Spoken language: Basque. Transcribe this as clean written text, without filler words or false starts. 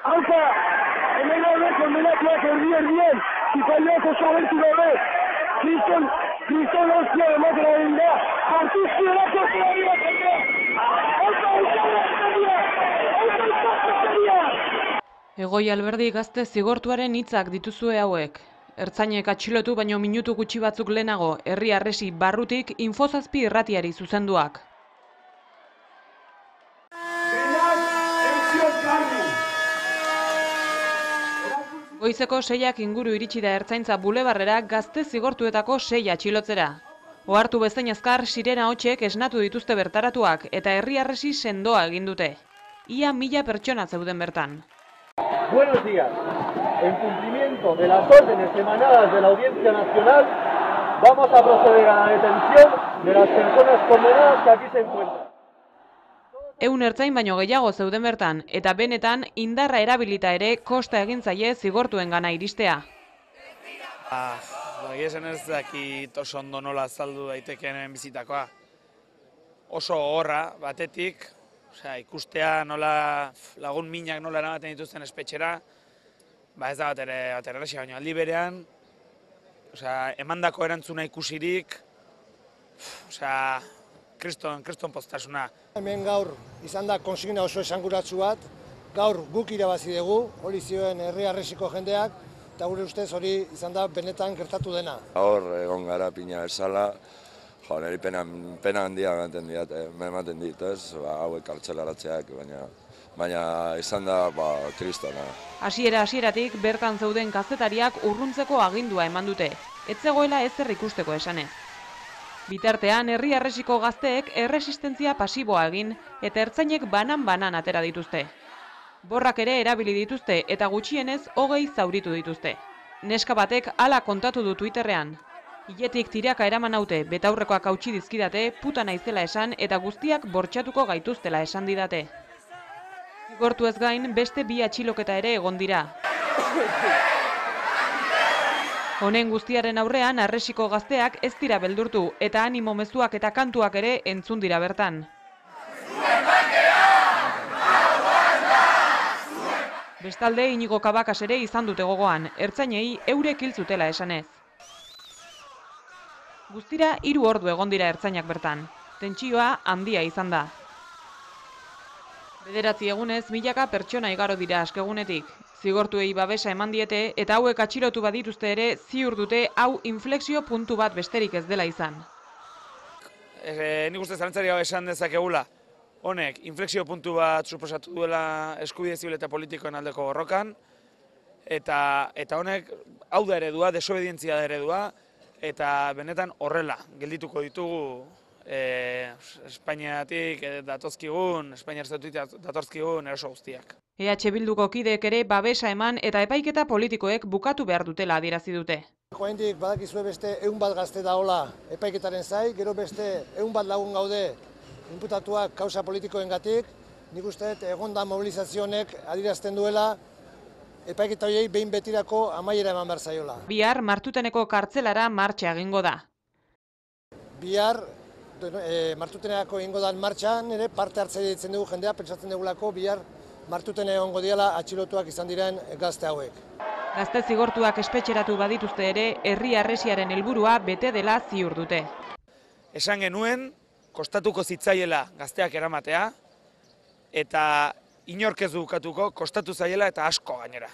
Alfa, hemen daude kondenatuak erdi-erdien, zipaileak oso abentu daude. Kriston hostia ematera egin da, artizki erako zelaria jendea. Egoi Alberdi gazte zigortuaren hitzak dituzue hauek. Ertzainek atxilotu baino minutu gutxi batzuk lehenago, herri harresi barrutik Info7 irratiari zuzenduak. Goizeko 6ak inguru iritsi da Ertzaintza bulebarrera gazte zigortuetako 6 atxilotzera. Ohartu bezain azkar sirena hotsek esnatu dituzte bertaratuak eta herri harresi sendoa egin dute. Ia 1000 pertsona zeuden bertan. Buenos días. En cumplimiento de las órdenes emanadas de la Audiencia Nacional, vamos a proceder a la detención de las personas condenadas que aquí se encuentran. 100 ertzain baino gehiago zeuden bertan, eta benetan indarra erabilita ere kosta egin zaie zigortuengana iristea. Esan ez dakit oso ondo nola azaldu daitekeen bizitakoa. Oso horra batetik, ikustea nola lagun minak nola eramaten dituzten espetxera, ez da bat ere errexia, baina aldi berean, emandako erantzuna ikusirik, kriston postasuna. Hemen gaur izan da konsigna oso esanguratsu bat, gaur guk irabazi dugu, hori zioen herri harresiko jendeak, eta gure ustez hori izan da benetan gertatu dena. Hor egon gara pina esala, niri pena handia ematen dit, hauek kartzelaratzeak, baina izan da kristona. Hasieratik bertan zeuden kazetariak urruntzeko agindua eman dute, ez zegoela ezer ikusteko esanez. Bitartean, herri harresiko gazteek erresistentzia pasiboa egin eta ertzainek banan-banan atera dituzte. Borrak ere erabili dituzte eta gutxienez 20 zauritu dituzte. Neska batek hala kontatu du Twitterrean. Hiletik tiraka eraman naute, betaurrekoak hautsi dizkidate, puta naizela esan eta guztiak bortxatuko gaituztela esan didate. Zigortu ez gain, beste 2 atxiloketa ere egon dira. Honen guztiaren aurrean, harresiko gazteak ez dira beldurtu eta animo mezuak eta kantuak ere entzun dira bertan. Bestalde, Inigo Kabakas ere izan dute gogoan, ertzainei eurek hil zutela esanez. Guztira 3 ordu egon dira ertzainak bertan. Tentsioa handia izan da. 9 egunez, milaka pertsona igaro dira askegunetik. Zigortuei babesa eman diete eta hauek atxilotu badituzte ere ziur dute hau inflexio puntu bat besterik ez dela izan. Nik uste zalantzari hau esan dezakegula. Honek, inflexio puntu bat suposatu duela eskubide zibil eta politikoen aldeko borrokan, eta honek hau da eredua, desobedientzia da eredua, eta benetan horrela geldituko ditugu Espainiatik Espainiar estatutik datozkigun eroso guztiak. EH Bilduko kideek ere babesa eman eta epaiketa politikoek bukatu behar dutela adierazi dute. Joaindik badakizue beste 100 bat gazte daola epaiketaren zai, gero beste 100 bat lagun gaude inputatuak kausa politikoengatik, nik uste egonda mobilizazionek adierazten duela epaiketa horiei behin betirako amaiera eman behar zaiola. Bihar Martuteneko kartzelara martxa egingo da. Bihar Martutenerako egingo dan martxan ere parte hartzaile ditzen dugu jendea, pentsatzen dugulako bihar Martuten egongo diala atxilotuak izan diren gazte hauek. Gazte zigortuak espetxeratu badituzte ere, herri harresiaren helburua bete dela ziur dute. Esan genuen, kostatuko zitzaiela gazteak eramatea, eta inork ez du ukatuko, kostatu zaiela eta asko gainera.